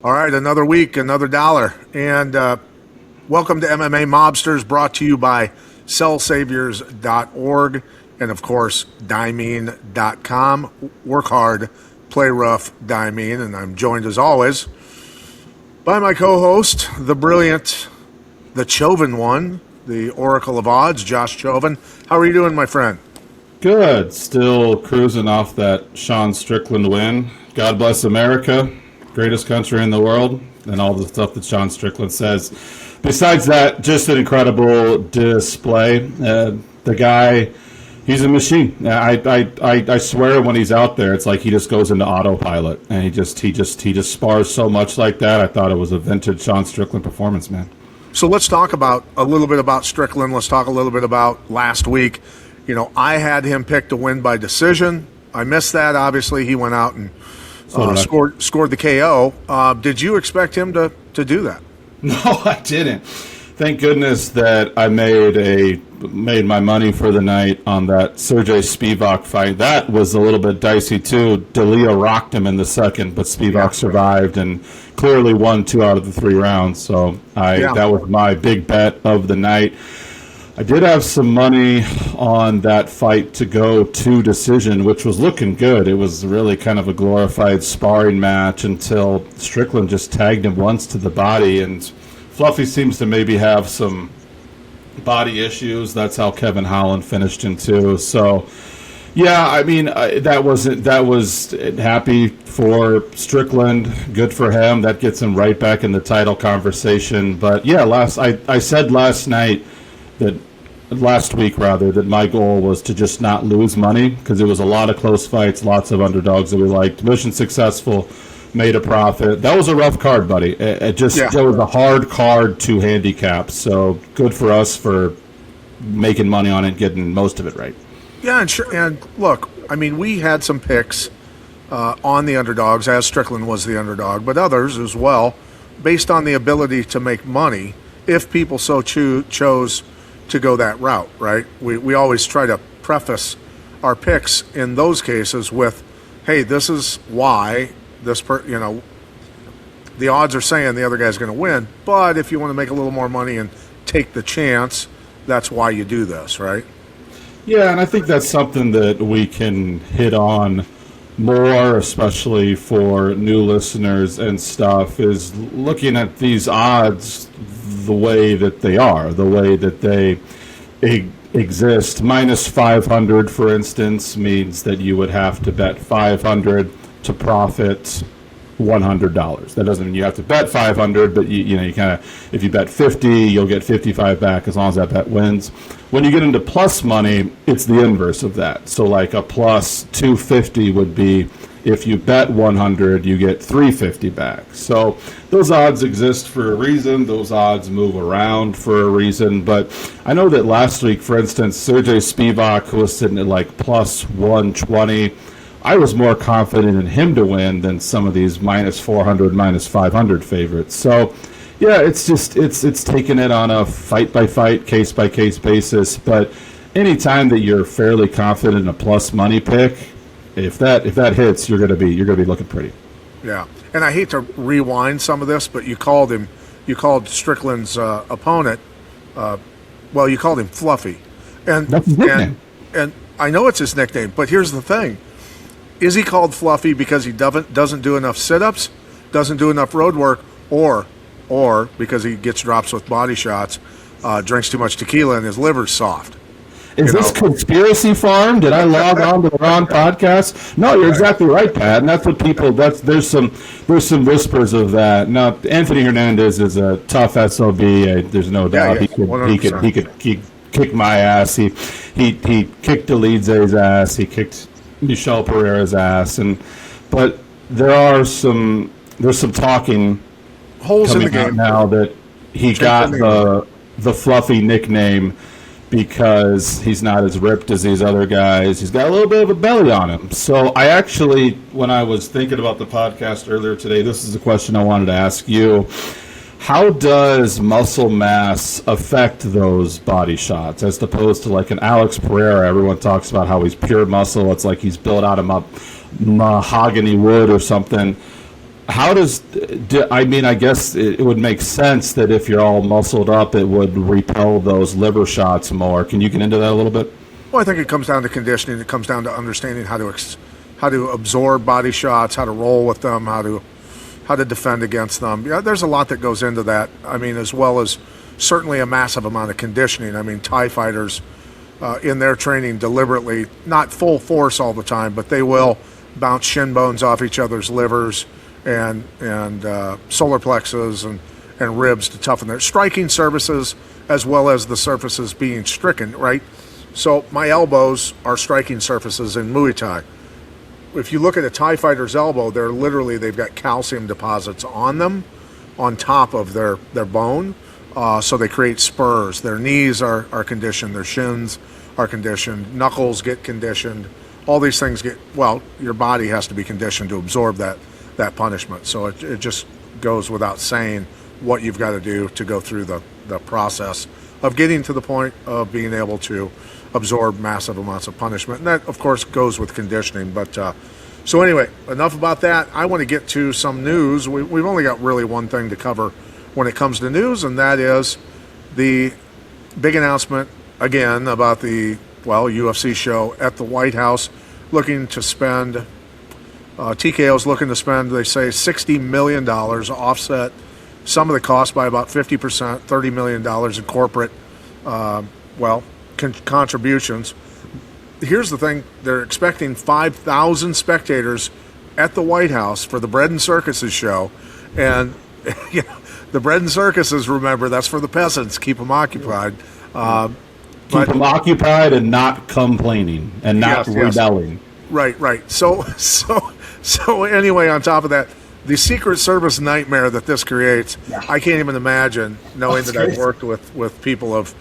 All right, another week, another dollar. And welcome to MMA Mobsters, brought to you by cellsaviors.org and, of course, Diamine.com. Work hard, play rough, Diamine. And I'm joined, as always, by my co-host, the brilliant, the Chauvin one, the Oracle of Odds, Josh Chauvin. How are you doing, my friend? Good. Still cruising off that Sean Strickland win. God bless America. Greatest country in the world, and all the stuff that Sean Strickland says. Besides that, just an incredible display. The guy, he's a machine. I swear when he's out there, it's like he just goes into autopilot, and he just spars so much like that. I thought it was a vintage Sean Strickland performance, man. So let's talk about a little bit about Strickland. Let's talk a little bit about last week. You know, I had him picked to win by decision. I missed that. Obviously, he went out and scored the KO. Did you expect him to do that? No, I didn't. Thank goodness that I made my money for the night on that Sergey Spivak fight. That was a little bit dicey too. D'Elia rocked him in the second, but Spivak survived and clearly won 2 out of the 3 rounds. So that was my big bet of the night. I did have some money on that fight to go to decision, which was looking good. It was really kind of a glorified sparring match until Strickland just tagged him once to the body, and Fluffy seems to maybe have some body issues. That's how Kevin Holland finished him too. So, yeah, I mean, that was happy for Strickland. Good for him. That gets him right back in the title conversation. But yeah, I said last week that my goal was to just not lose money, because it was a lot of close fights, lots of underdogs that we liked. Mission successful, made a profit. That was a rough card, buddy. It was a hard card to handicap. So good for us for making money on it, getting most of it right. Yeah, and look, I mean, we had some picks on the underdogs, as Strickland was the underdog, but others as well, based on the ability to make money if people so chose to go that route, right? We always try to preface our picks in those cases with, hey, this is why the odds are saying the other guy's going to win, but if you want to make a little more money and take the chance, that's why you do this, right? Yeah, and I think that's something that we can hit on more, especially for new listeners and stuff, is looking at these odds the way that they are, the way that they exist. Minus 500, for instance, means that you would have to bet 500 to profit $100. That doesn't mean you have to bet 500, but you kind of, if you bet 50, you'll get 55 back as long as that bet wins. When you get into plus money, it's the inverse of that. So like a plus 250 would be, if you bet 100, you get 350 back. So those odds exist for a reason. Those odds move around for a reason. But I know that last week, for instance, Sergey Spivak, who was sitting at like plus 120, I was more confident in him to win than some of these minus 400, minus 500 favorites. So, yeah, it's taking it on a fight-by-fight, case-by-case basis. But anytime that you're fairly confident in a plus money pick, if that hits, you're gonna be looking pretty. Yeah, and I hate to rewind some of this, but you called Strickland's opponent. You called him Fluffy, and that's his nickname. And I know it's his nickname, but here's the thing: is he called Fluffy because he doesn't do enough sit-ups, doesn't do enough road work, or because he gets drops with body shots, drinks too much tequila and his liver's soft? Is this conspiracy farm? Did I log on to the wrong podcast? No, you're exactly right, Pat. And that's what people. There's some whispers of that. Now, Anthony Hernandez is a tough SOB. There's no doubt he could kick my ass. He kicked Elidze's ass. He kicked Michel Pereira's ass. But there's some talking holes in the game now that he got the Fluffy nickname because he's not as ripped as these other guys. He's got a little bit of a belly on him. So I actually, when I was thinking about the podcast earlier today, this is a question I wanted to ask you. How does muscle mass affect those body shots as opposed to like an Alex Pereira? Everyone talks about how he's pure muscle. It's like he's built out of mahogany wood or something. How I mean, I guess it would make sense that if you're all muscled up, it would repel those liver shots more. Can you get into that a little bit? Well, I think it comes down to conditioning. It comes down to understanding how to absorb body shots, how to roll with them, how to defend against them. Yeah, there's a lot that goes into that. I mean, as well as certainly a massive amount of conditioning. I mean, Thai fighters in their training deliberately, not full force all the time, but they will bounce shin bones off each other's livers and solar plexus and ribs to toughen their striking surfaces, as well as the surfaces being stricken, right? So my elbows are striking surfaces in Muay Thai. If you look at a Thai fighter's elbow, they've got calcium deposits on them, on top of their bone, so they create spurs. Their knees are conditioned, their shins are conditioned, knuckles get conditioned. All these things your body has to be conditioned to absorb that punishment. So it just goes without saying what you've got to do to go through the process of getting to the point of being able to absorb massive amounts of punishment. And that, of course, goes with conditioning. But so anyway, enough about that. I want to get to some news. We've only got really one thing to cover when it comes to news, and that is the big announcement, again, about the UFC show at the White House, looking to spend, TKO's looking to spend, they say, $60 million, offset some of the cost by about 50%, $30 million in corporate, contributions. Here's the thing, they're expecting 5,000 spectators at the White House for the Bread and Circuses show. And the bread and circuses, remember, that's for the peasants. Keep them occupied. Keep them occupied and not complaining and not rebelling. Yes. Right. So anyway, on top of that, the Secret Service nightmare that this creates, I can't even imagine, knowing that I've worked with people of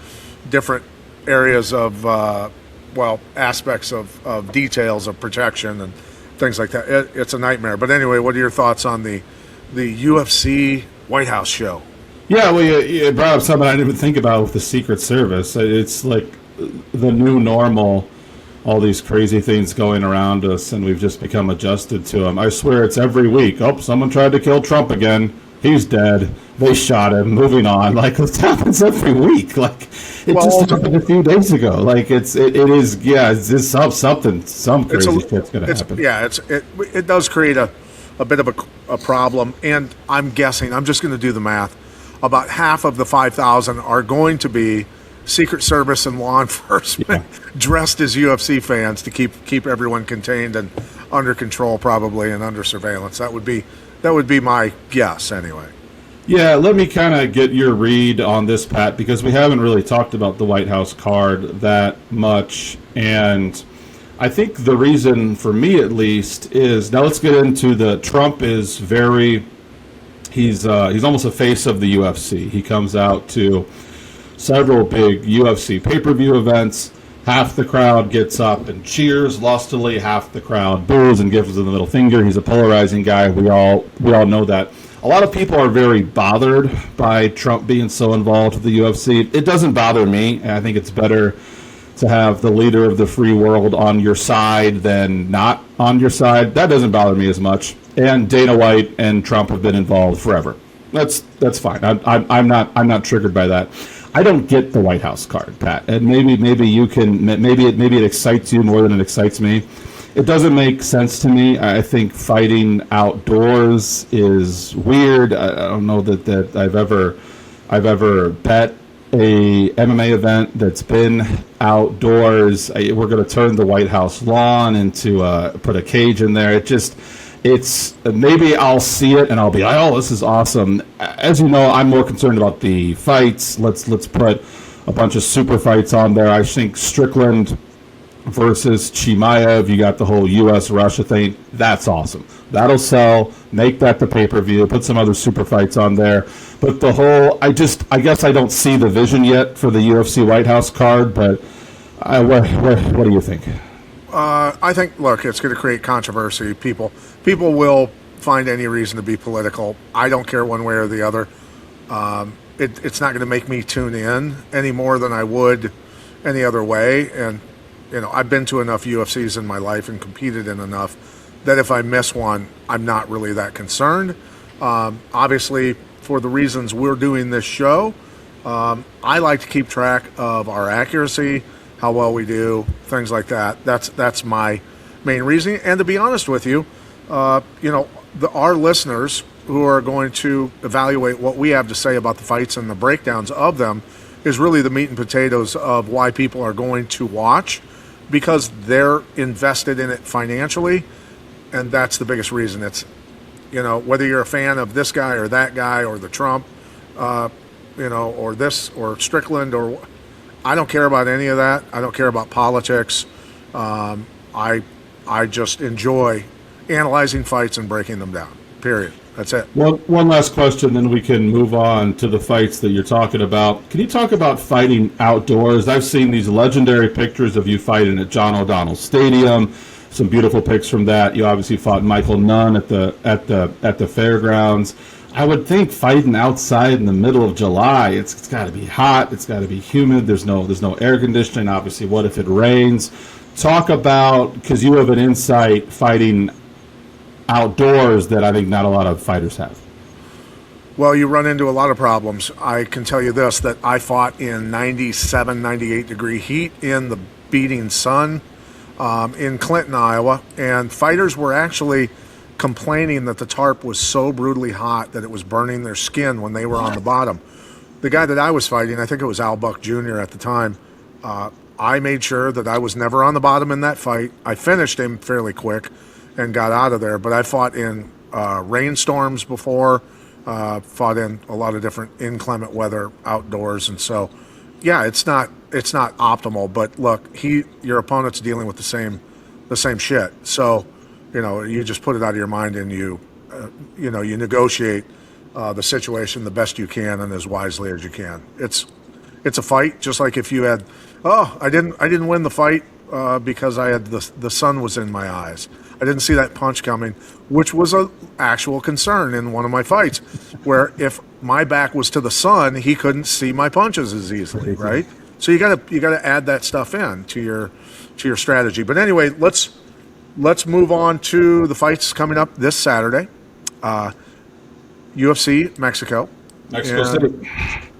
different areas of, aspects of details of protection and things like that. It's a nightmare. But anyway, what are your thoughts on the UFC White House show? Yeah, well, you brought up something I didn't even think about with the Secret Service. It's like the new normal, all these crazy things going around us, and we've just become adjusted to them. I swear it's every week. Oh, someone tried to kill Trump again. He's dead. They shot him. Moving on. Like, it happens every week. Like, it just happened a few days ago. Like, it is some crazy shit's going to happen. Yeah, it does create a bit of a problem, and I'm guessing, I'm just going to do the math, about half of the 5,000 are going to be Secret Service and law enforcement dressed as UFC fans to keep everyone contained and under control, probably, and under surveillance. That would be my guess, anyway. Yeah, let me kind of get your read on this, Pat, because we haven't really talked about the White House card that much, and I think the reason, for me at least, is, now let's get into the Trump is he's almost a face of the UFC. He comes out to several big UFC pay-per-view events. Half the crowd gets up and cheers lustily. Half the crowd boos and gives him the middle finger. He's a polarizing guy. We all know that. A lot of people are very bothered by Trump being so involved with the UFC. It doesn't bother me. I think it's better to have the leader of the free world on your side than not on your side. That doesn't bother me as much. And Dana White and Trump have been involved forever. That's fine. I'm not triggered by that. I don't get the White House card, Pat. And maybe you can. Maybe it excites you more than it excites me. It doesn't make sense to me. I think fighting outdoors is weird. I don't know that I've ever bet a MMA event that's been outdoors. We're going to turn the White House lawn into put a cage in there. It's maybe I'll see it and I'll be like, oh, this is awesome. As you know, I'm more concerned about the fights. Let's put a bunch of super fights on there. I think Strickland versus Chimaev, you got the whole U.S.-Russia thing. That's awesome. That'll sell. Make that the pay-per-view. Put some other super fights on there. But the whole, I guess I don't see the vision yet for the UFC White House card, but what do you think? I think, look, it's going to create controversy. People will find any reason to be political. I don't care one way or the other. It's not going to make me tune in any more than I would any other way. And, I've been to enough UFCs in my life and competed in enough that if I miss one, I'm not really that concerned. Obviously, for the reasons we're doing this show, I like to keep track of our accuracy, how well we do, things like that. That's my main reason. And to be honest with you, our listeners who are going to evaluate what we have to say about the fights and the breakdowns of them is really the meat and potatoes of why people are going to watch, because they're invested in it financially, and that's the biggest reason. It's, whether you're a fan of this guy or that guy or the Trump, or this or Strickland, or I don't care about any of that. I don't care about politics. I just enjoy analyzing fights and breaking them down. Period. That's it. One last question, then we can move on to the fights that you're talking about. Can you talk about fighting outdoors? I've seen these legendary pictures of you fighting at John O'Donnell Stadium. Some beautiful pics from that. You obviously fought Michael Nunn at the fairgrounds. I would think fighting outside in the middle of July, it's got to be hot. It's got to be humid. There's no air conditioning. Obviously, what if it rains? Talk about, because you have an insight fighting outdoors that I think not a lot of fighters have. Well, you run into a lot of problems. I can tell you this, that I fought in 97, 98 degree heat in the beating sun in Clinton, Iowa, and fighters were actually complaining that the tarp was so brutally hot that it was burning their skin when they were on the bottom. The guy that I was fighting, I think it was Al Buck Jr. at the time, I made sure that I was never on the bottom in that fight. I finished him fairly quick and got out of there, but I fought in rainstorms before, fought in a lot of different inclement weather outdoors, and so yeah, it's not optimal, but look, your opponent's dealing with the same shit, so you just put it out of your mind, and you negotiate the situation the best you can and as wisely as you can. It's a fight, just like if you had, I didn't win the fight because I had the sun was in my eyes. I didn't see that punch coming, which was an actual concern in one of my fights, where if my back was to the sun, he couldn't see my punches as easily, right? So you gotta add that stuff in to your strategy. But anyway, let's move on to the fights coming up this Saturday. UFC Mexico City.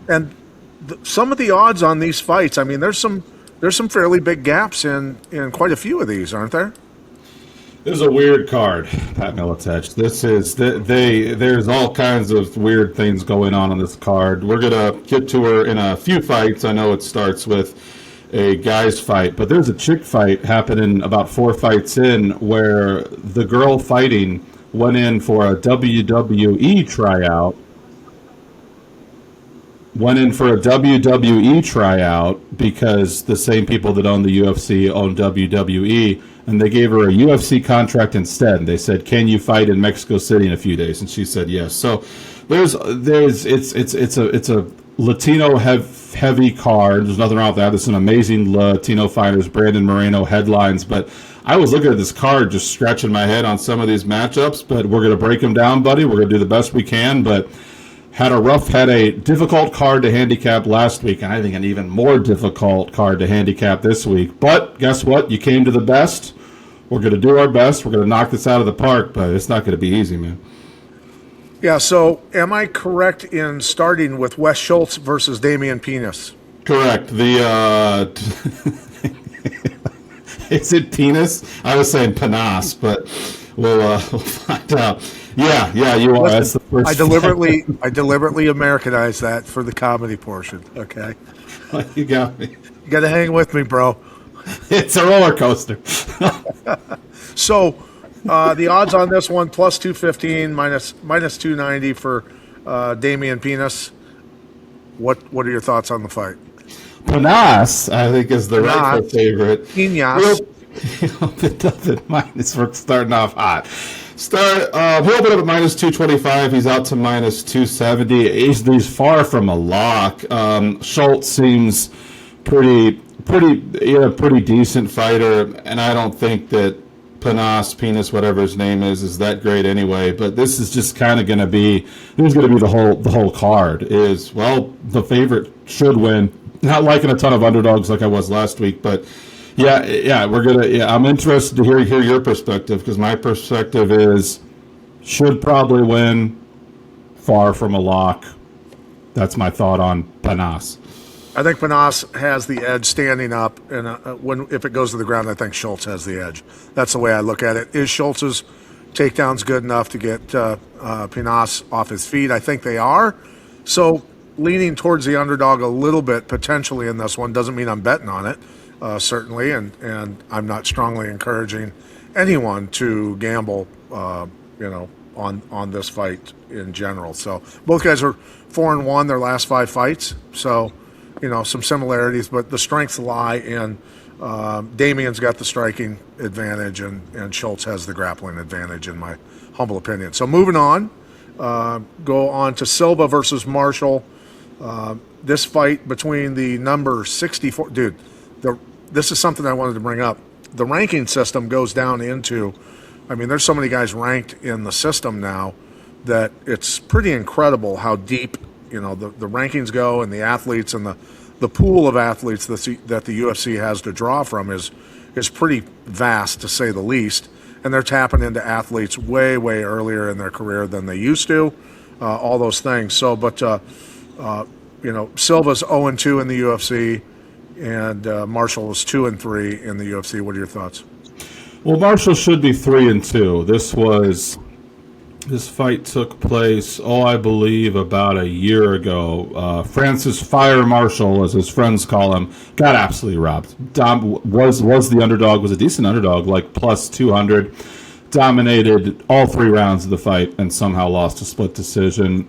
And some of the odds on these fights, I mean, there's some fairly big gaps in quite a few of these, aren't there? This is a weird card, Pat Militech. There's all kinds of weird things going on this card. We're gonna get to her in a few fights. I know it starts with a guy's fight, but there's a chick fight happening about 4 fights in, where the girl fighting went in for a WWE tryout. Because the same people that own the UFC own WWE, and they gave her a UFC contract instead. They said, "Can you fight in Mexico City in a few days?" And she said yes. So it's a Latino heavy card. There's nothing wrong with that. There's some amazing Latino fighters. Brandon Moreno headlines, but I was looking at this card, just scratching my head on some of these matchups. But we're gonna break them down, buddy. We're gonna do the best we can, but had a difficult card to handicap last week, and I think an even more difficult card to handicap this week. But guess what? You came to the best. We're going to do our best. We're going to knock this out of the park, but it's not going to be easy, man. Yeah, so am I correct in starting with Wes Schultz versus Damian Penis? Correct. Is it penis? I was saying panas, but we'll find out. Yeah, you are. Listen, that's the first. I deliberately Americanized that for the comedy portion. Okay, you got me. You got to hang with me, bro. It's a roller coaster. So, the odds on this one: plus 215, minus 290 for Damian Penis. What are your thoughts on the fight? Panas, I think, is the rightful favorite. Pinas. Minus, we're starting off hot. He'll be up at minus 225. He's out to minus 270. He's far from a lock. Schultz seems pretty decent fighter, and I don't think that Penis, whatever his name is that great anyway. But this is just kind of going to be the whole card. Is, well, the favorite should win. Not liking a ton of underdogs like I was last week, but Yeah, we're gonna. Yeah, I'm interested to hear your perspective because my perspective is should probably win, far from a lock. That's my thought on Panas. I think Panas has the edge standing up, and if it goes to the ground, I think Schultz has the edge. That's the way I look at it. Is Schultz's takedowns good enough to get Panas off his feet? I think they are. So leaning towards the underdog a little bit potentially in this one doesn't mean I'm betting on it, certainly, and I'm not strongly encouraging anyone to gamble, on this fight in general. So both guys are 4-1 their last 5 fights. So, some similarities, but the strengths lie in Damian's got the striking advantage and Schultz has the grappling advantage in my humble opinion. So moving on, go on to Silva versus Marshall. This fight between the number 64, dude, this is something I wanted to bring up. The ranking system goes down into, there's so many guys ranked in the system now that it's pretty incredible how deep, the rankings go, and the athletes and the pool of athletes that the UFC has to draw from is pretty vast, to say the least. And they're tapping into athletes way, way earlier in their career than they used to, all those things. So, but, Silva's 0-2 in the UFC, and Marshall is 2-3 in the UFC. What are your thoughts? Well, Marshall should be 3-2. This fight took place, I believe, about a year ago. Francis Fire Marshall, as his friends call him, got absolutely robbed. Was the underdog, was a decent underdog, like plus 200. Dominated all 3 rounds of the fight and somehow lost a split decision.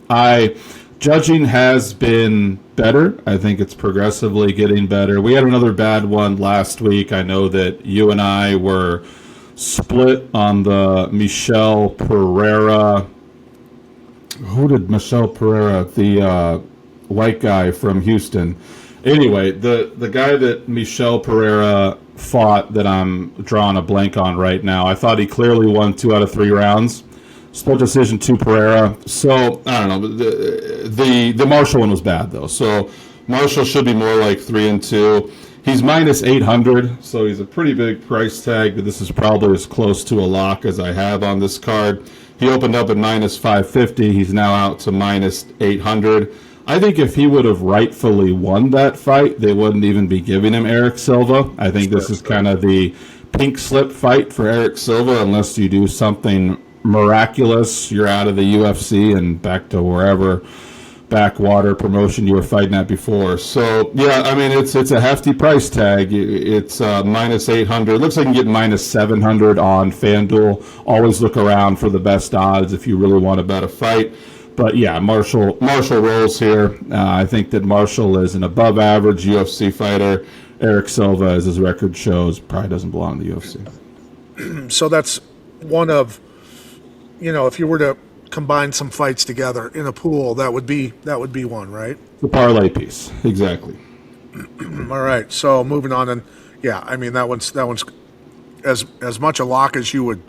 Judging has been better. I think it's progressively getting better. We had another bad one last week. I know that you and I were split on the Michel Pereira. Who did Michel Pereira? The white guy from Houston. Anyway, the guy that Michel Pereira fought that I'm drawing a blank on right now, I thought he clearly won 2 out of 3 rounds. Split decision to Pereira. So, I don't know. The Marshall one was bad, though. So, Marshall should be more like 3-2. He's minus 800, so he's a pretty big price tag, but this is probably as close to a lock as I have on this card. He opened up at minus 550. He's now out to minus 800. I think if he would have rightfully won that fight, they wouldn't even be giving him Eric Silva. I think this is kind of the pink slip fight for Eric Silva, unless you do something miraculous. You're out of the UFC and back to wherever backwater promotion you were fighting at before. So, yeah, it's a hefty price tag. It's minus 800. It looks like you can get minus 700 on FanDuel. Always look around for the best odds if you really want to bet a fight. But, yeah, Marshall rolls here. I think that Marshall is an above-average UFC fighter. Eric Silva, as his record shows, probably doesn't belong in the UFC. So that's one of, if you were to combine some fights together in a pool, that would be one, right? The parlay piece, exactly. All right, so moving on, and that one's as much a lock as you would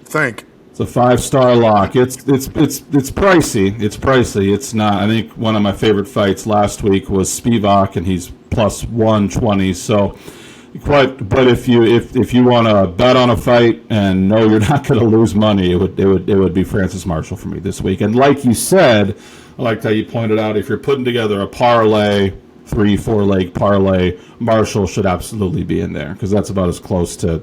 think. It's a 5-star lock. It's pricey. It's pricey. It's not. I think one of my favorite fights last week was Spivak, and he's plus 120. So. But if you want to bet on a fight and know you're not going to lose money, it would be Francis Marshall for me this week. And like you said, I liked how you pointed out, if you're putting together a parlay, 3-4 leg parlay, Marshall should absolutely be in there because that's about as close to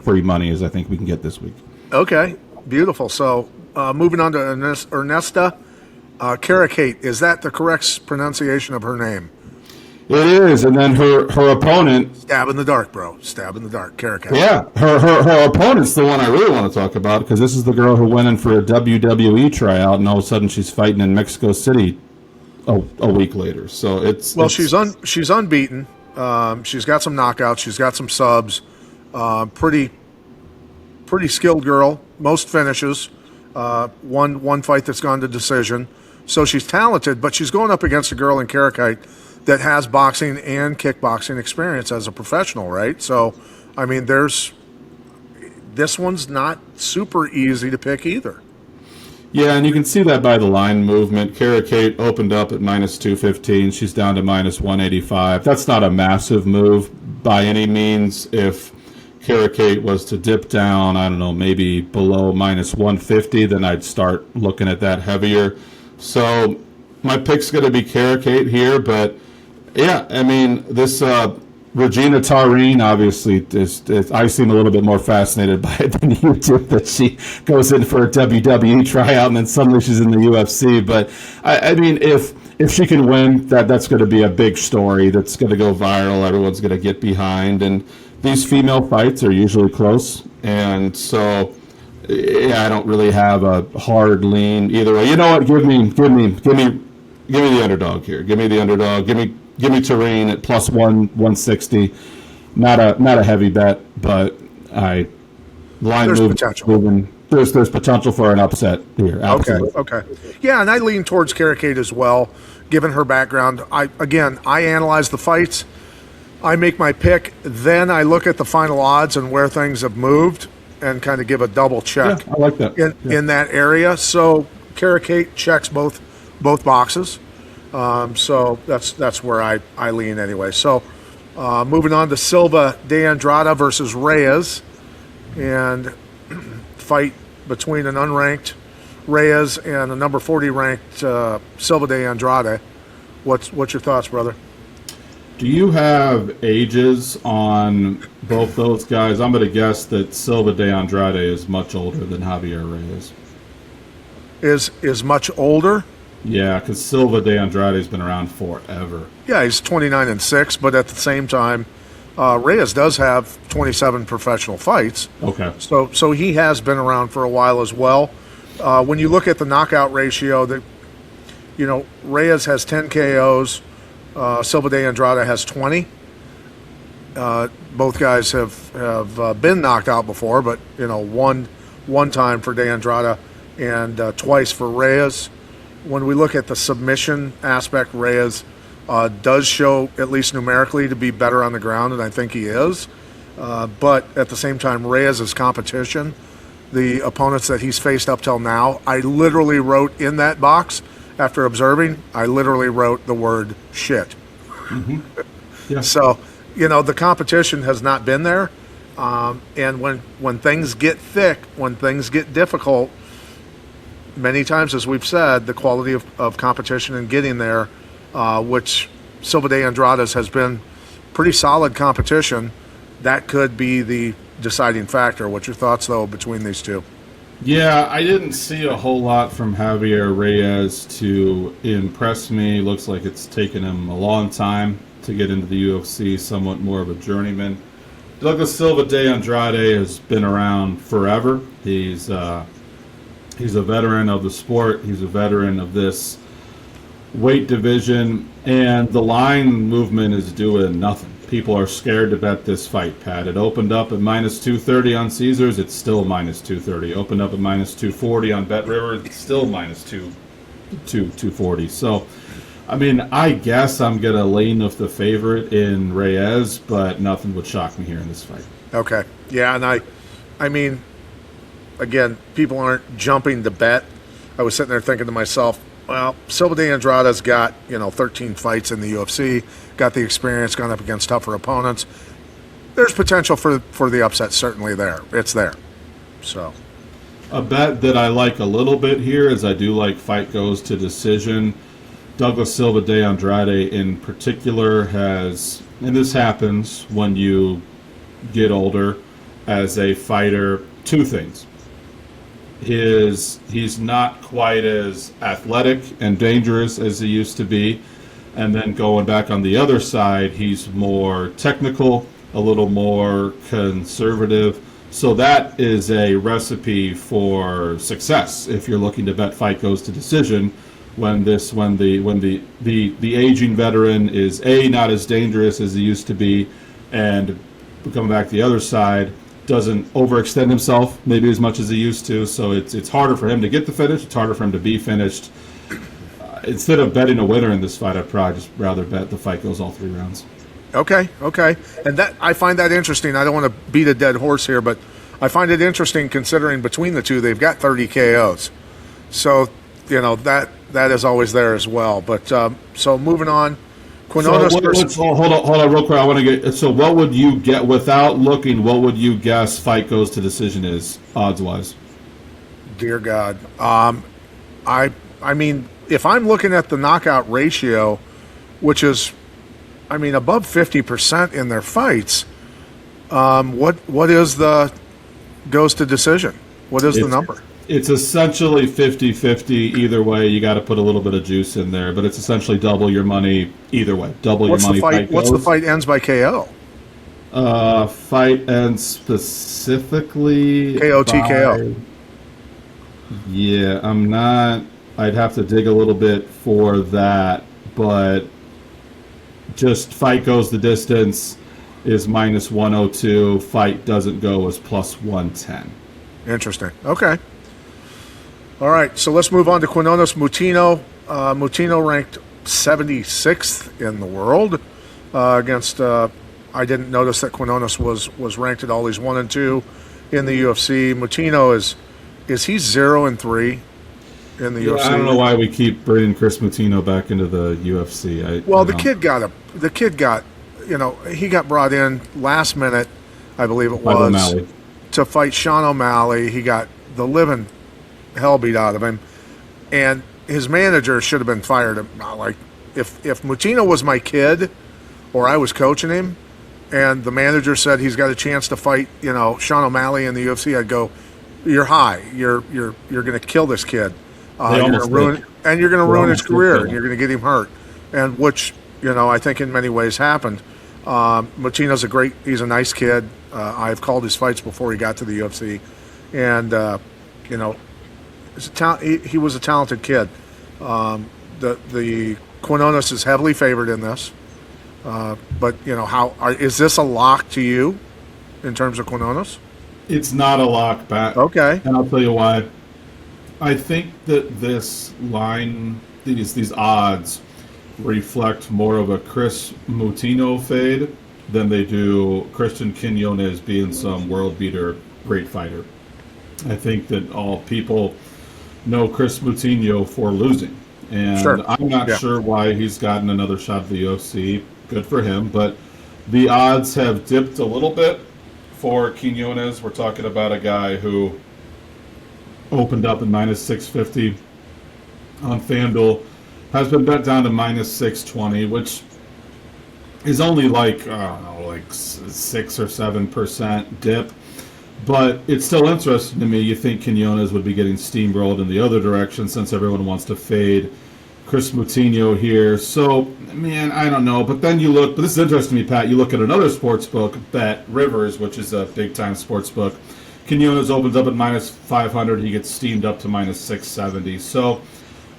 free money as I think we can get this week. Okay, beautiful. So moving on to Ernesta Karakate, is that the correct pronunciation of her name? It is, and then her opponent... Stab in the dark, bro. Stab in the dark. Karakate. Yeah, her opponent's the one I really want to talk about because this is the girl who went in for a WWE tryout, and all of a sudden she's fighting in Mexico City a week later. So she's unbeaten. She's got some knockouts. She's got some subs. Pretty skilled girl. Most finishes. One fight that's gone to decision. So she's talented, but she's going up against a girl in Karakate that has boxing and kickboxing experience as a professional, right? So, this one's not super easy to pick either. Yeah, and you can see that by the line movement. Karakate opened up at minus 215. She's down to minus 185. That's not a massive move, by any means. If Caracate was to dip down, I don't know, maybe below minus 150, then I'd start looking at that heavier. So my pick's going to be Caracate here, but yeah, I mean, this Regina Tarine, obviously, I seem a little bit more fascinated by it than you do, that she goes in for a WWE tryout and then suddenly she's in the UFC. But, I mean, if she can win, that's going to be a big story that's going to go viral. Everyone's going to get behind. And these female fights are usually close. And so, yeah, I don't really have a hard lean either way. You know what? Give me the underdog here. Give me the underdog. Give me Tarine at plus 160. Not a heavy bet, but there's potential. Moving. There's potential for an upset here. Absolutely. Okay. Yeah, and I lean towards Caracate as well, given her background. I analyze the fights. I make my pick, then I look at the final odds and where things have moved and kind of give a double check. Yeah, I like that. In that area. So Caracate checks both boxes. So that's where I lean anyway. So moving on to Silva de Andrade versus Reyes, and fight between an unranked Reyes and a number 40 ranked Silva de Andrade. What's your thoughts, brother? Do you have ages on both those guys? I'm going to guess that Silva de Andrade is much older than Javier Reyes. Is much older? Yeah, because Silva de Andrade has been around forever. Yeah, he's 29-6, but at the same time, Reyes does have 27 professional fights. Okay. So he has been around for a while as well. When you look at the knockout ratio, Reyes has 10 KOs. Silva de Andrade has 20. Both guys have been knocked out before, but one time for de Andrade and twice for Reyes. When we look at the submission aspect, Reyes does show, at least numerically, to be better on the ground, and I think he is. But at the same time, Reyes' competition, the opponents that he's faced up till now, I literally wrote in that box, after observing, I literally wrote the word shit. Mm-hmm. Yeah. So, the competition has not been there. And when things get thick, when things get difficult, many times, as we've said, the quality of competition and getting there, which Silva de Andrade's has been pretty solid competition, that could be the deciding factor. What's your thoughts, though, between these two? Yeah, I didn't see a whole lot from Javier Reyes to impress me. Looks like it's taken him a long time to get into the UFC, somewhat more of a journeyman. Douglas Silva de Andrade has been around forever. He's a veteran of the sport. He's a veteran of this weight division, and the line movement is doing nothing. People are scared to bet this fight, Pat. It opened up at minus 230 on Caesars. It's still minus 230. Opened up at minus 240 on Bet River. It's still minus 240. So, I mean, I guess I'm going to lean with the favorite in Reyes, but nothing would shock me here in this fight. Okay. Yeah, and I mean, again, people aren't jumping to bet. I was sitting there thinking to myself, well, Silva de Andrade's got, 13 fights in the UFC, got the experience, gone up against tougher opponents. There's potential for the upset, certainly there. It's there. So, a bet that I like a little bit here is I do like fight goes to decision. Douglas Silva de Andrade in particular has, and this happens when you get older as a fighter, two things. He's not quite as athletic and dangerous as he used to be. And then going back on the other side, he's more technical, a little more conservative. So that is a recipe for success if you're looking to bet fight goes to decision. When the aging veteran is not as dangerous as he used to be, and coming back to the other side, doesn't overextend himself maybe as much as he used to, so it's harder for him to get the finish. It's harder for him to be finished. Instead of betting a winner in this fight, I'd probably just rather bet the fight goes all 3 rounds. Okay, and that I find that interesting. I don't want to beat a dead horse here, but I find it interesting considering between the two they've got 30 KOs, so that is always there as well. But so moving on, Quinones hold on, real quick. I want to get. So, what would you get without looking? What would you guess fight goes to decision is odds wise? Dear God. I mean, if I'm looking at the knockout ratio, which is, I mean, above 50% in their fights, what is the goes to decision? What is the number? It's essentially 50-50 either way. You got to put a little bit of juice in there, but it's essentially double your money either way. Double your money. What's the fight ends by KO? Fight ends specifically KO TKO. Yeah, I'm not. I'd have to dig a little bit for that, but just fight goes the distance is minus 102. Fight doesn't go is plus 110. Interesting. Okay. All right, so let's move on to Quinones Moutinho. Moutinho ranked 76th in the world against. I didn't notice that Quinones was ranked at all. He's 1 and 2 in the UFC. Moutinho is he 0-3 in the UFC? I don't know why we keep bringing Chris Moutinho back into the UFC. The kid got, he got brought in last minute, I believe it was, to fight Sean O'Malley. He got the living hell beat out of him, and his manager should have been fired. Like, if Moutinho was my kid, or I was coaching him, and the manager said he's got a chance to fight, Sean O'Malley in the UFC, I'd go, "You're high. You're going to kill this kid. You're going to ruin his career, and you're going to get him hurt." And which, I think in many ways happened. Moutinho's he's a nice kid. I've called his fights before he got to the UFC, and he was a talented kid. The Quinones is heavily favored in this, but is this a lock to you in terms of Quinones? It's not a lock, Pat. Okay, and I'll tell you why. I think that this line, these odds, reflect more of a Chris Moutinho fade than they do Christian Quinones being some world beater, great fighter. I think that all people know Chris Moutinho for losing, and sure. I'm not sure why he's gotten another shot at the UFC. Good for him, but the odds have dipped a little bit for Quinones. We're talking about a guy who opened up at minus 650 on FanDuel, has been bet down to minus 620, which is only like 6 or 7% dip. But it's still interesting to me. You think Quinones would be getting steamrolled in the other direction since everyone wants to fade Chris Moutinho here. So, man, I don't know. But then but this is interesting to me, Pat. You look at another sports book, Bet Rivers, which is a big-time sports book. Quinones opens up at minus 500. He gets steamed up to minus 670. So,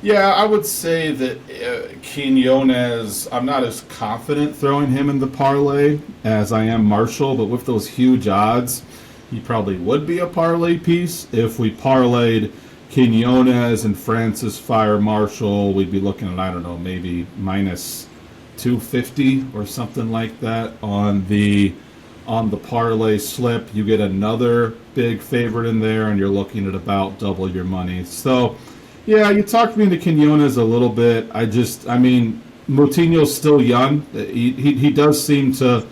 yeah, I would say that Quinones, I'm not as confident throwing him in the parlay as I am Marshall, but with those huge odds, he probably would be a parlay piece. If we parlayed Quinones and Francis Fire Marshall, we'd be looking at, I don't know, maybe minus 250 or something like that on the parlay slip. You get another big favorite in there, and you're looking at about double your money. So, yeah, you talked me into Quinones a little bit. Moutinho's still young. He does seem to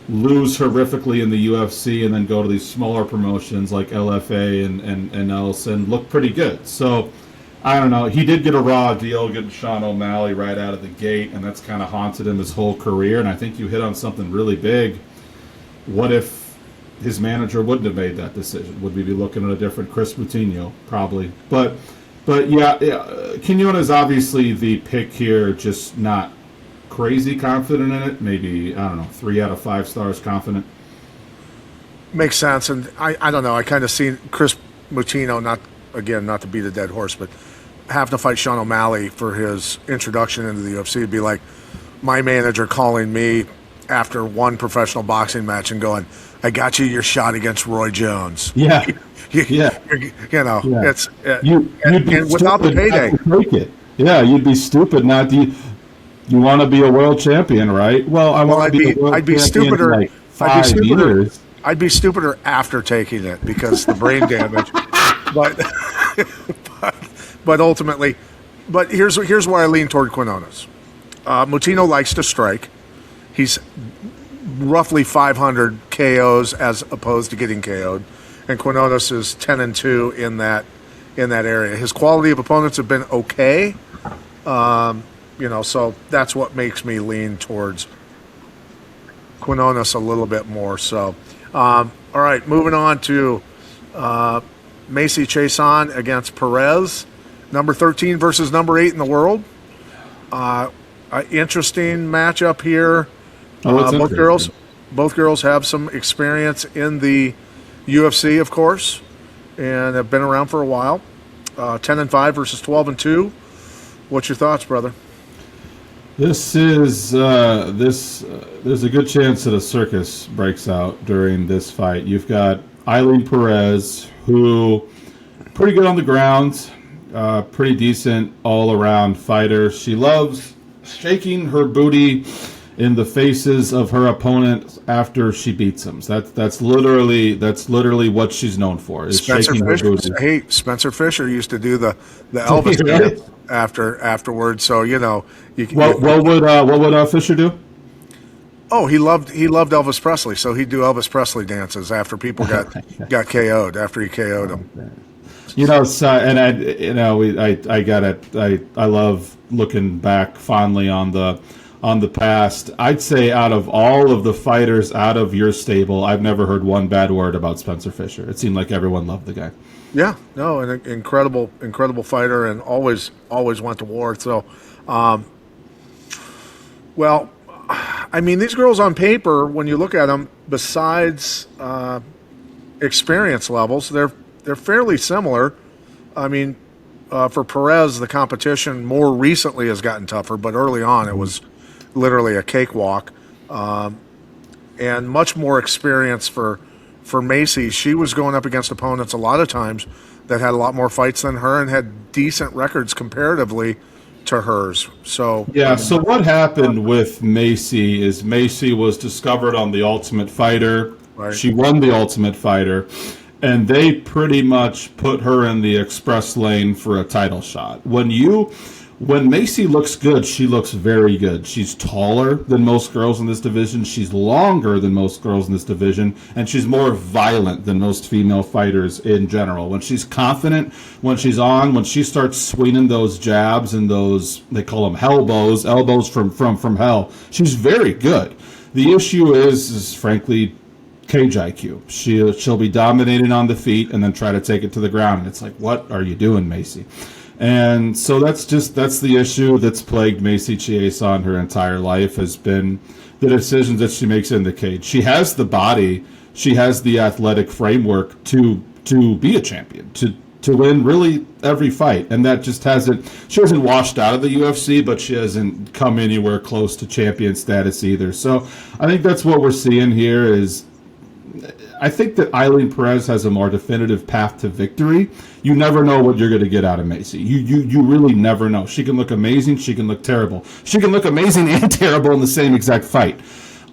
lose horrifically in the UFC and then go to these smaller promotions like LFA and else and look pretty good. So, I don't know. He did get a raw deal getting Sean O'Malley right out of the gate, and that's kind of haunted him his whole career. And I think you hit on something really big. What if his manager wouldn't have made that decision? Would we be looking at a different Chris Moutinho? Probably. But yeah, Quinones is obviously the pick here, just not crazy confident in it. Maybe, 3 out of 5 stars confident. Makes sense. And I don't know. I kind of seen Chris Moutinho, not to beat a dead horse, but have to fight Sean O'Malley for his introduction into the UFC. It'd be like my manager calling me after one professional boxing match and going, "I got you your shot against Roy Jones." Yeah. It's you'd without the payday. Take it. Yeah, you'd be stupid not to. You want to be a world champion, right? Well, I'd be stupider. In like 5 years. I'd be stupider after taking it because the brain damage. but ultimately, here's why I lean toward Quinones. Moutinho likes to strike. He's roughly 500 KOs as opposed to getting KO'd, and Quinones is 10-2 in that area. His quality of opponents have been okay, so that's what makes me lean towards Quinones a little bit more. So, all right, moving on to Macy Chiasson against Perez, number 13 versus number 8 in the world. Interesting matchup here. Both girls have some experience in the UFC, of course, and have been around for a while. 10-5 versus 12-2. What's your thoughts, brother? There's a good chance that a circus breaks out during this fight. You've got Eileen Perez, who pretty good on the ground, pretty decent all-around fighter. She loves shaking her booty in the faces of her opponents after she beats them. That's literally what she's known for. Is shaking her booty. Hey, Spencer Fisher used to do the Elvis dance afterwards. So what would Fisher do? Oh, he loved Elvis Presley, so he'd do Elvis Presley dances after people got KO'd, after he KO'd them. I love looking back fondly on the past. I'd say out of all of the fighters out of your stable, I've never heard one bad word about Spencer Fisher. It seemed like everyone loved the guy. Yeah, no, an incredible fighter, and always went to war. So, these girls on paper, when you look at them, besides experience levels, they're fairly similar. For Perez, the competition more recently has gotten tougher, but early on it was literally a cakewalk, and much more experience for Macy. She was going up against opponents a lot of times that had a lot more fights than her and had decent records comparatively to hers. So So what happened with Macy is Macy was discovered on The Ultimate Fighter. Right. She won The Ultimate Fighter, and they pretty much put her in the express lane for a title shot. When Macy looks good, she looks very good. She's taller than most girls in this division. She's longer than most girls in this division. And she's more violent than most female fighters in general. When she's confident, when she starts swinging those jabs and those, they call them elbows from hell, she's very good. The issue is frankly, cage IQ. She'll be dominating on the feet and then try to take it to the ground. And it's like, what are you doing, Macy? And so that's the issue that's plagued Macy Chiasson her entire life, has been the decisions that she makes in the cage. She has the body, she has the athletic framework to be a champion, to win really every fight, and that just she hasn't washed out of the UFC, but she hasn't come anywhere close to champion status either. So I think that's what we're seeing here is, I think that Eileen Perez has a more definitive path to victory. You never know what you're going to get out of Macy. You really never know. She can look amazing. She can look terrible. She can look amazing and terrible in the same exact fight.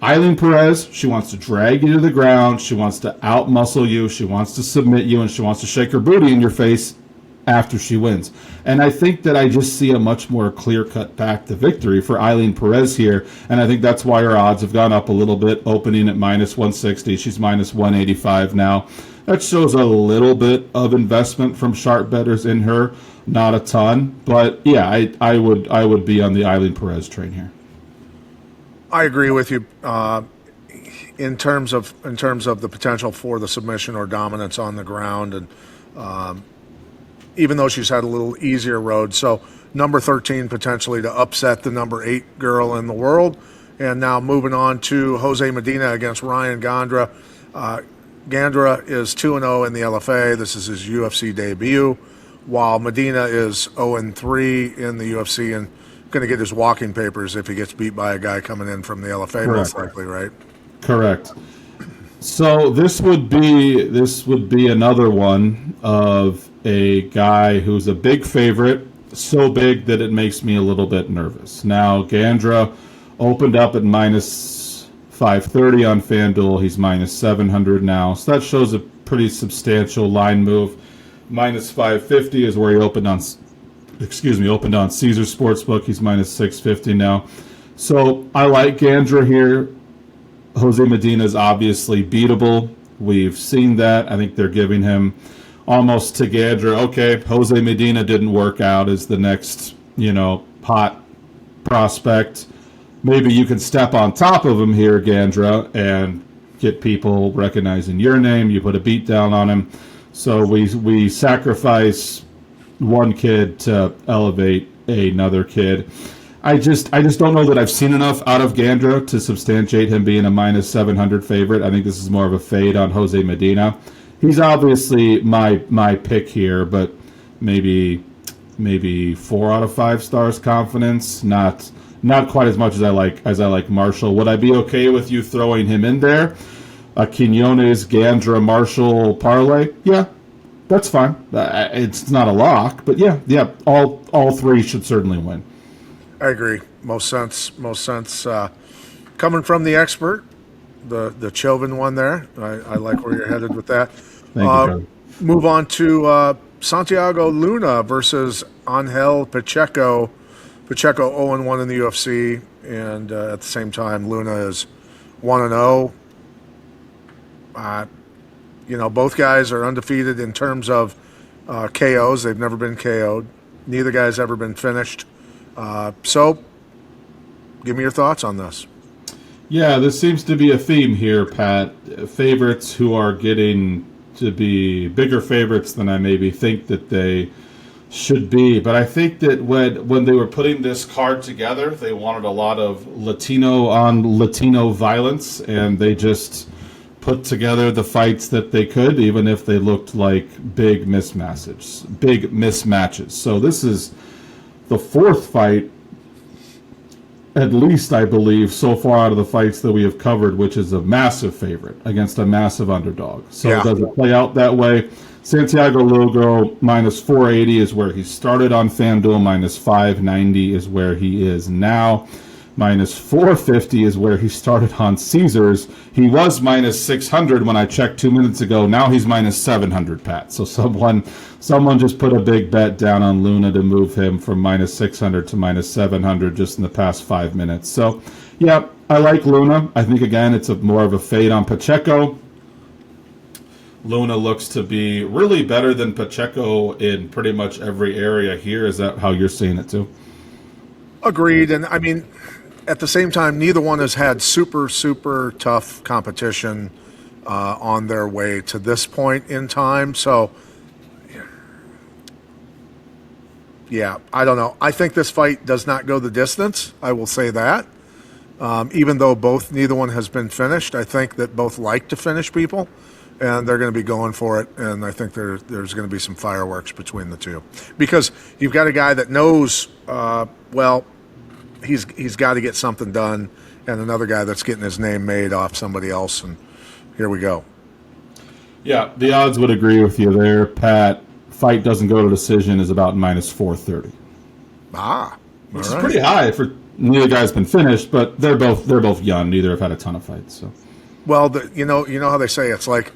Eileen Perez, she wants to drag you to the ground. She wants to out-muscle you. She wants to submit you, and she wants to shake her booty in your face after she wins. And I think that I just see a much more clear-cut path to victory for Eileen Perez here, and I think that's why her odds have gone up a little bit, opening at minus 160. She's minus 185 now. That shows a little bit of investment from sharp bettors in her, not a ton, but yeah, I would be on the Eileen Perez train here. I agree with you in terms of the potential for the submission or dominance on the ground, and even though she's had a little easier road. So number 13 potentially to upset the number 8 girl in the world. And now moving on to Jose Medina against Ryan Gandra. Gandra is 2-0 in the LFA. This is his UFC debut, while Medina is 0-3 in the UFC and going to get his walking papers if he gets beat by a guy coming in from the LFA. Correct. Most likely, right? Correct. So this would be another one of a guy who's a big favorite, so big that it makes me a little bit nervous. Now, Gandra opened up at minus 530 on FanDuel. He's minus 700 now, so that shows a pretty substantial line move. Minus 550 is where he opened on opened on Caesar Sportsbook. He's minus 650 now. So I like Gandra here. Jose Medina is obviously beatable. We've seen that. I think they're giving him almost to Gandra. Okay, Jose Medina didn't work out as the next, hot prospect. Maybe you can step on top of him here, Gandra, and get people recognizing your name. You put a beat down on him. So we sacrifice one kid to elevate another kid. I just don't know that I've seen enough out of Gandra to substantiate him being a minus 700 favorite. I think this is more of a fade on Jose Medina. He's obviously my pick here, but maybe 4 out of 5 stars confidence. Not quite as much as I like Marshall. Would I be okay with you throwing him in there? A Quinones, Gandra, Marshall parlay? Yeah, that's fine. It's not a lock, but yeah, all three should certainly win. I agree. Most sense. Coming from the expert, the Chauvin one there. I like where you're headed with that. Thank you, move on to Santiago Luna versus Angel Pacheco. Pacheco 0-1 in the UFC, and at the same time, Luna is 1-0. Both guys are undefeated in terms of KOs. They've never been KO'd. Neither guy's ever been finished. So, give me your thoughts on this. Yeah, this seems to be a theme here, Pat. Favorites who are getting to be bigger favorites than I maybe think that they should be. But I think that when they were putting this card together, they wanted a lot of Latino on Latino violence, and they just put together the fights that they could, even if they looked like big mismatches. So this is the fourth fight, at least I believe, so far out of the fights that we have covered, which is a massive favorite against a massive underdog. So yeah. Does it play out that way? Santiago Lugo minus 480 is where he started on FanDuel. Minus 590 is where he is now. Minus 450 is where he started on Caesars. He was minus 600 when I checked 2 minutes ago. Now he's minus 700, Pat. So someone just put a big bet down on Luna to move him from minus 600 to minus 700 just in the past 5 minutes. So, yeah, I like Luna. I think, again, it's more of a fade on Pacheco. Luna looks to be really better than Pacheco in pretty much every area here. Is that how you're seeing it too? Agreed. And I mean, at the same time, neither one has had super, super tough competition on their way to this point in time. So, yeah, I don't know. I think this fight does not go the distance. I will say that. Even though neither one has been finished, I think that both like to finish people. And they're going to be going for it, and I think there's going to be some fireworks between the two, because you've got a guy that knows, he's got to get something done, and another guy that's getting his name made off somebody else, and here we go. Yeah, the odds would agree with you there, Pat. Fight doesn't go to decision is about minus 430. Which is pretty high for neither guy's been finished, but they're both young. Neither have had a ton of fights, so. Well, you know how they say it's like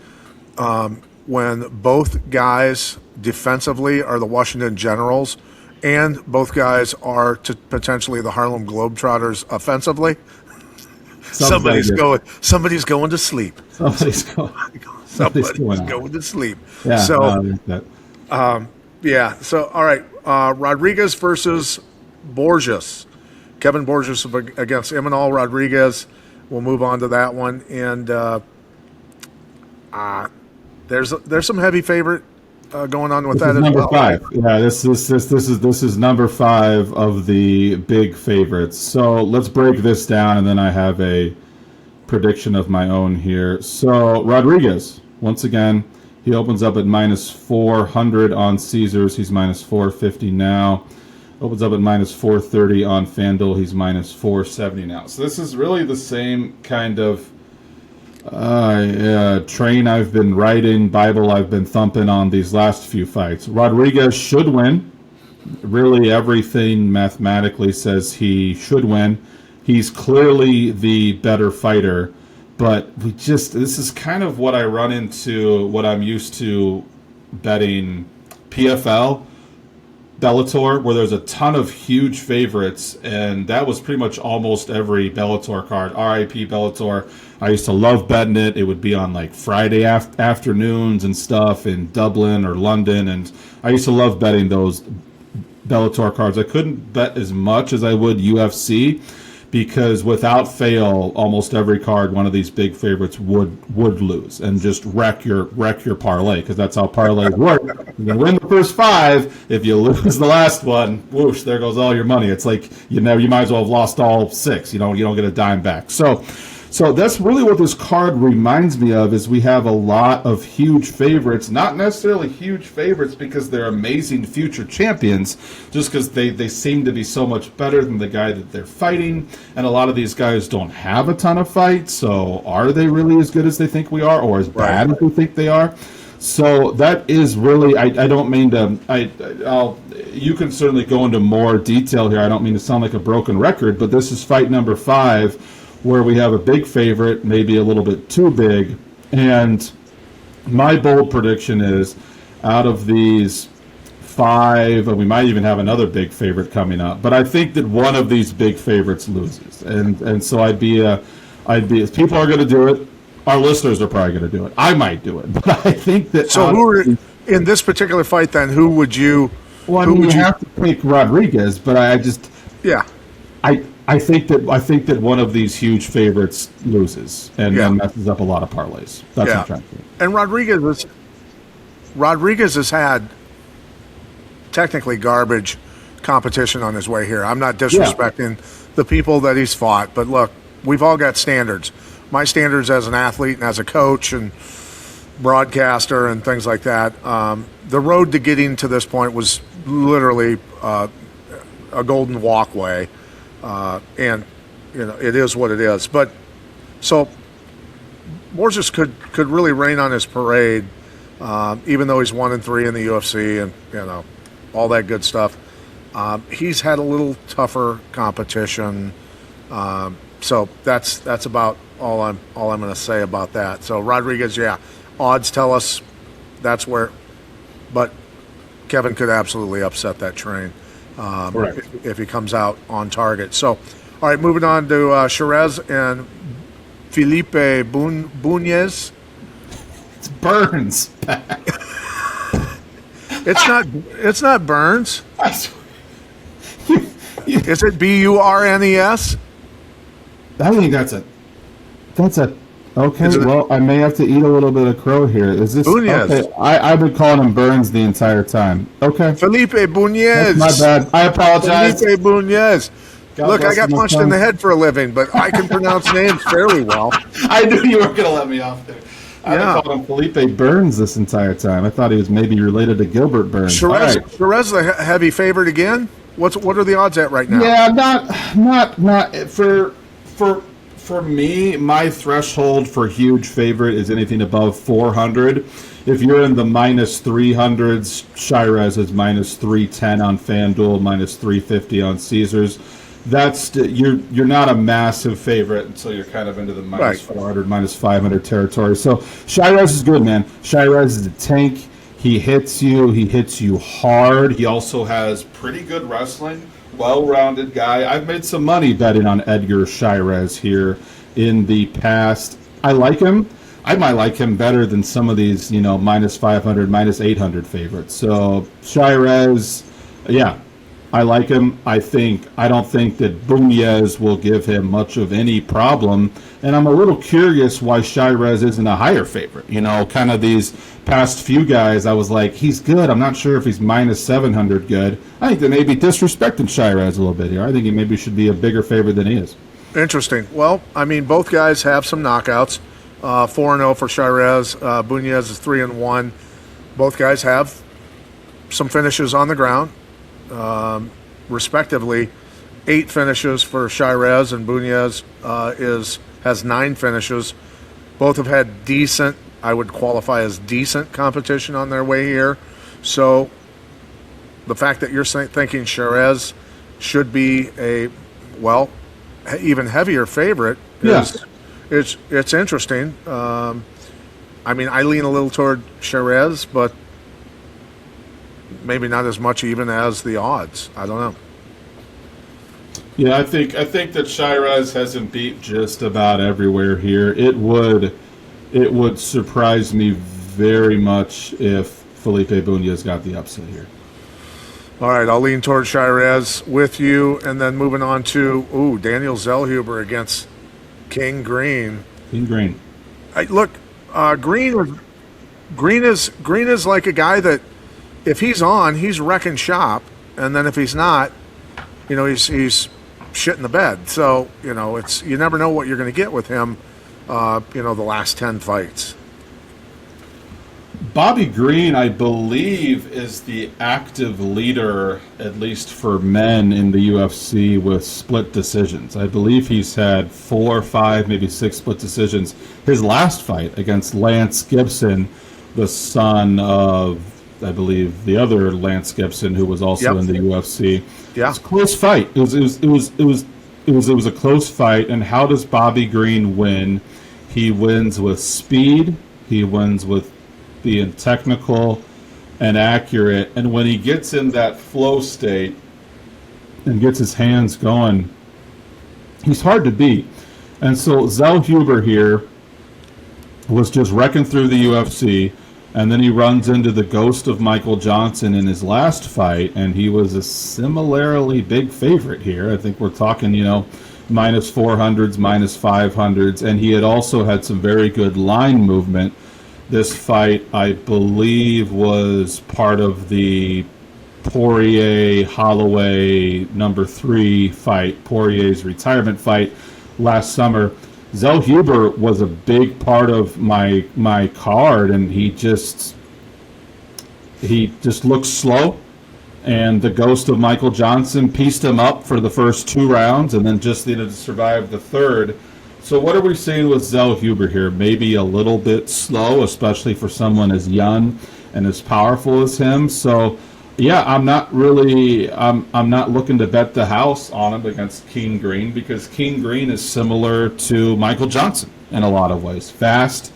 when both guys defensively are the Washington Generals, and both guys are potentially the Harlem Globetrotters offensively. Somebody's going to sleep. Somebody's going to sleep. Yeah. So, So all right, Rodriguez versus Borges. Kevin Borges against Imanol Rodriguez. We'll move on to that one, and there's some heavy favorite going on with that as number well. Number 5, yeah. This is number 5 of the big favorites. So let's break this down, and then I have a prediction of my own here. So Rodriguez, once again, he opens up at minus 400 on Caesars. He's minus 450 now. Opens up at minus 430 on FanDuel. He's minus 470 now. So this is really the same kind of train I've been riding, Bible I've been thumping on these last few fights. Rodriguez should win. Really everything mathematically says he should win. He's clearly the better fighter. But this is kind of what I run into, what I'm used to betting PFL. Bellator, where there's a ton of huge favorites, and that was pretty much almost every Bellator card. RIP Bellator. I used to love betting it. It would be on like Friday afternoons and stuff in Dublin or London, and I used to love betting those Bellator cards. I couldn't bet as much as I would UFC because without fail, almost every card one of these big favorites would lose and just wreck your parlay, because that's how parlays work. You can win the first 5. If you lose the last one, whoosh, there goes all your money. It's like you might as well have lost all 6. You don't get a dime back. So that's really what this card reminds me of, is we have a lot of huge favorites, not necessarily huge favorites because they're amazing future champions, just because they seem to be so much better than the guy that they're fighting, and a lot of these guys don't have a ton of fights, so are they really as good as they think we are, or as bad as we think they are? So that is really, I don't mean to, you can certainly go into more detail here, I don't mean to sound like a broken record, but this is fight number 5, where we have a big favorite, maybe a little bit too big. And my bold prediction is, out of these 5, and we might even have another big favorite coming up, but I think that one of these big favorites loses. And so I'd be if people are going to do it, our listeners are probably going to do it. I might do it, but I think that. So in this particular fight then, who would you? Well, I mean, you have to pick Rodriguez, but I just. Yeah. I think that one of these huge favorites loses and then messes up a lot of parlays. That's what I'm trying to do. And Rodriguez has had technically garbage competition on his way here. I'm not disrespecting the people that he's fought, but look, we've all got standards. My standards as an athlete and as a coach and broadcaster and things like that. The road to getting to this point was literally a golden walkway. And it is what it is. But so Borges could really rain on his parade, even though he's 1-3 in the UFC and all that good stuff. He's had a little tougher competition, so that's about all I'm going to say about that. So Rodriguez, odds tell us that's where, but Kevin could absolutely upset that train. If he comes out on target. So, all right, moving on to Shiraz and Felipe Bunez. It's Burns. It's not Burns. Is it Burnes? I think that's a. Okay, well, I may have to eat a little bit of crow here. Is this Bunez? Okay, I've been calling him Burns the entire time. Okay. Felipe Bunez. That's my bad. I apologize. Felipe Bunez. Look, I got punched in the head for a living, but I can pronounce names fairly well. I knew you were going to let me off there. I've been calling him Felipe Burns this entire time. I thought he was maybe related to Gilbert Burns. Shiraz the heavy favorite again? What are the odds at right now? Yeah, not for me, my threshold for huge favorite is anything above 400. If you're in the minus 300s, Shiraz is minus 310 on FanDuel, minus 350 on Caesars. That's you're not a massive favorite until you're kind of into the minus 400, minus 500 territory. So Shiraz is good, man. Shiraz is a tank. He hits you hard. He also has pretty good wrestling. Well-rounded guy. I've made some money betting on Edgar Shiraz here in the past. I like him. I might like him better than some of these, minus 500, minus 800 favorites. So Shiraz, I like him. I don't think that Bunez will give him much of any problem. And I'm a little curious why Shiraz isn't a higher favorite. Kind of these past few guys, I was like, he's good. I'm not sure if he's minus 700 good. I think they may be disrespecting Shiraz a little bit here. I think he maybe should be a bigger favorite than he is. Interesting. Well, I mean, both guys have some knockouts. 4-0 for Shiraz. Bunez is 3-1. Both guys have some finishes on the ground. Respectively, 8 finishes for Shiraz, and Bunez has 9 finishes. Both have had decent, I would qualify as decent competition on their way here. So the fact that you're thinking Shiraz should be a, even heavier favorite is it's interesting. I mean, I lean a little toward Shiraz, but maybe not as much even as the odds. I don't know. Yeah, I think that Shiraz has him beat just about everywhere here. It would surprise me very much if Felipe Bunya's got the upset here. All right, I'll lean towards Shiraz with you, and then moving on to Daniel Zellhuber against King Green. King Green. Look, Green is like a guy that if he's on, he's wrecking shop, and then if he's not, he's shit in the bed. So it's you never know what you're going to get with him. The last 10 fights. Bobby Green, I believe, is the active leader, at least for men in the UFC, with split decisions. I believe he's had 4, 5, maybe 6 split decisions. His last fight against Lance Gibson, the son of, I believe, the other Lance Gibson, who was also in the UFC. Yeah, it's a close fight. It was a close fight. And how does Bobby Green win? He wins with speed. He wins with being technical and accurate, and when he gets in that flow state and gets his hands going, he's hard to beat. And so Zellhuber here was just wrecking through the UFC, and then he runs into the ghost of Michael Johnson in his last fight, and he was a similarly big favorite here. I think we're talking, minus 400s, minus 500s, and he had also had some very good line movement. This fight, I believe, was part of the Poirier-Holloway number 3 fight, Poirier's retirement fight last summer. Zellhuber was a big part of my card, and he just looked slow. And the ghost of Michael Johnson pieced him up for the first 2 rounds, and then just needed to survive the third. So what are we seeing with Zellhuber here? Maybe a little bit slow, especially for someone as young and as powerful as him. So, yeah, I'm not looking to bet the house on him against King Green, because King Green is similar to Michael Johnson in a lot of ways. Fast,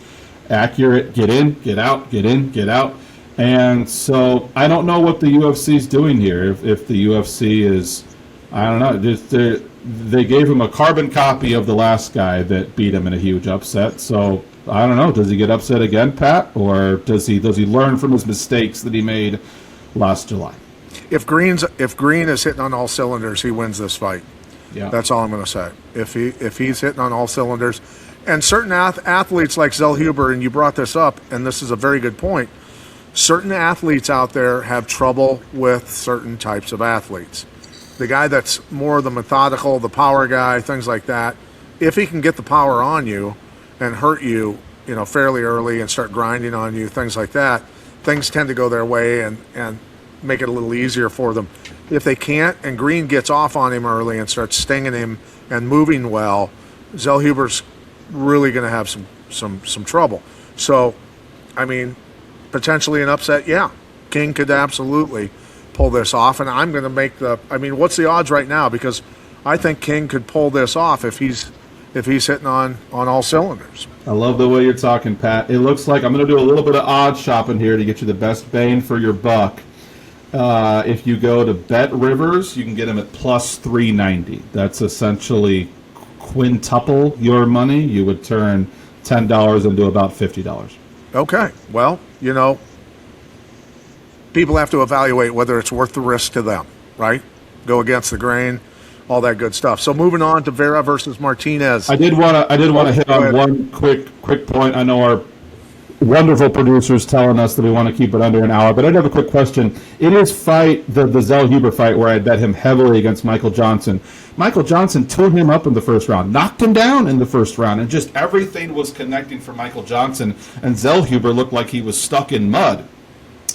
accurate, get in, get out, get in, get out. And so I don't know what the UFC is doing here. If the UFC is, I don't know, they gave him a carbon copy of the last guy that beat him in a huge upset. So I don't know. Does he get upset again, Pat, or does he learn from his mistakes that he made last July? If Green is hitting on all cylinders, he wins this fight. Yeah, that's all I'm going to say. If he's hitting on all cylinders, and certain athletes like Zellhuber, and you brought this up, and this is a very good point. Certain athletes out there have trouble with certain types of athletes. The guy that's more the methodical, the power guy, things like that, if he can get the power on you and hurt you, fairly early and start grinding on you, things like that, things tend to go their way and make it a little easier for them. If they can't, and Green gets off on him early and starts stinging him and moving well, Zellhuber's really going to have some trouble. So, potentially an upset, yeah. King could absolutely pull this off, and I'm going to make what's the odds right now? Because I think King could pull this off if he's hitting on all cylinders. I love the way you're talking, Pat. It looks like I'm going to do a little bit of odd shopping here to get you the best bang for your buck. If you go to Bet Rivers, you can get him at plus 390. That's essentially quintuple your money. You would turn $10 into about $50. Okay, well, people have to evaluate whether it's worth the risk to them, right? Go against the grain, all that good stuff. So moving on to Vera versus Martinez. I did want to hit on one quick point. I know our wonderful producers telling us that we want to keep it under an hour, but I did have a quick question. In his fight, the Zellhuber fight, where I bet him heavily against Michael Johnson, Michael Johnson tore him up in the first round, knocked him down in the first round, and just everything was connecting for Michael Johnson, and Zellhuber looked like he was stuck in mud.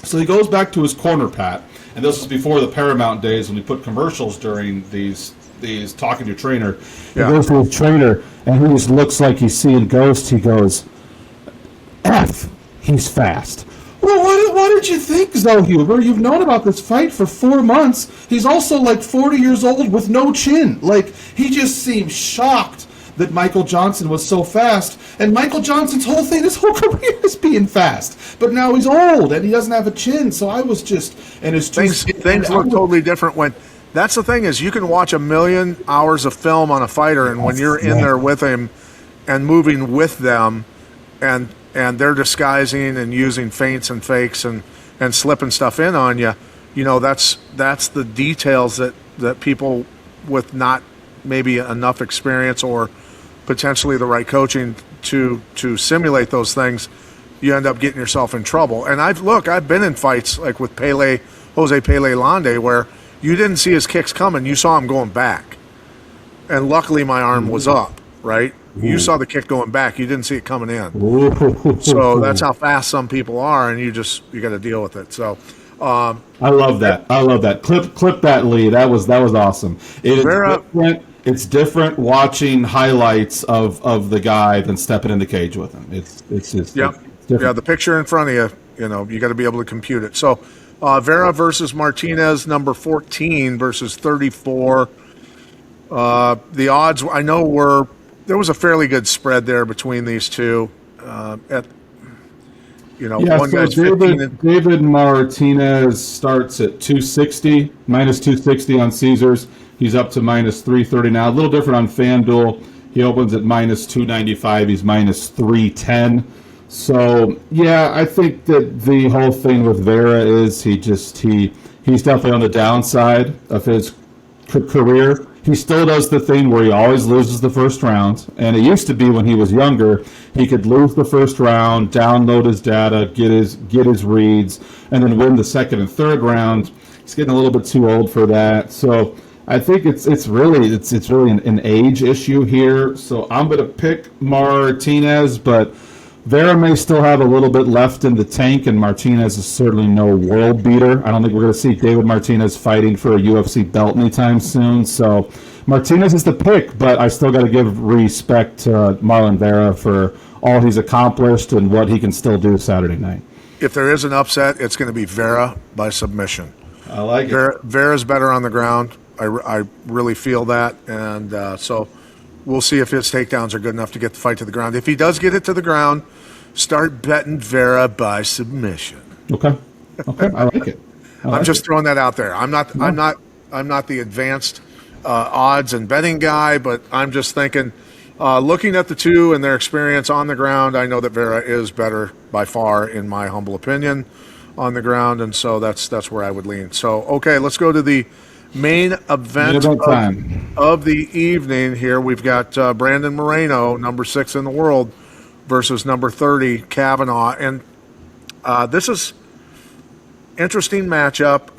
So he goes back to his corner, Pat, and this was before the Paramount days when we put commercials during these talking to your trainer. He goes to his trainer, and he just looks like he's seeing ghosts. He goes, F, he's fast. Well, what did you think, Zellhuber? You've known about this fight for 4 months. He's also like 40 years old with no chin. Like, he just seems shocked that Michael Johnson was so fast. And Michael Johnson's whole thing, his whole career is being fast. But now he's old and he doesn't have a chin. So I was just, and his things look totally different when. That's the thing is you can watch 1,000,000 hours of film on a fighter, and when you're in there with him and moving with them, and they're disguising and using feints and fakes and slipping stuff in on you, that's the details that people with not maybe enough experience or potentially the right coaching to simulate those things, you end up getting yourself in trouble. And I've been in fights like with Jose Pele Lande where you didn't see his kicks coming. You saw him going back. And luckily my arm was up, right? You saw the kick going back. You didn't see it coming in. So that's how fast some people are, and you got to deal with it. So I love that. I love that. Clip that, Lee. That was awesome. It is different. It's different watching highlights of the guy than stepping in the cage with him. It's just different. Yeah, the picture in front of you, you got to be able to compute it. So Vera versus Martinez, number 14 versus 34. The odds I know there was a fairly good spread there between these two. One guy's 15. David Martinez starts at 260, minus 260 on Caesars. He's up to minus 330 now. A little different on FanDuel. He opens at minus 295. He's minus 310. So, yeah, I think that the whole thing with Vera is he's definitely on the downside of his career. He still does the thing where he always loses the first round. And it used to be when he was younger, he could lose the first round, download his data, get his reads, and then win the second and third round. He's getting a little bit too old for that. So I think it's really an age issue here. So I'm going to pick Martinez, but Vera may still have a little bit left in the tank, and Martinez is certainly no world beater. I don't think we're going to see David Martinez fighting for a UFC belt anytime soon. So Martinez is the pick, but I still got to give respect to Marlon Vera for all he's accomplished and what he can still do Saturday night. If there is an upset, it's going to be Vera by submission. I like it. Vera's better on the ground. I really feel that, and so we'll see if his takedowns are good enough to get the fight to the ground. If he does get it to the ground, start betting Vera by submission. Okay, I like it. I'm just throwing that out there. I'm not the advanced odds and betting guy, but I'm just thinking, looking at the two and their experience on the ground, I know that Vera is better by far, in my humble opinion, on the ground, and so that's where I would lean. So, okay, let's go to the main event of the evening here. We've got Brandon Moreno, number 6 in the world, versus number 30, Kavanagh. And this is interesting matchup.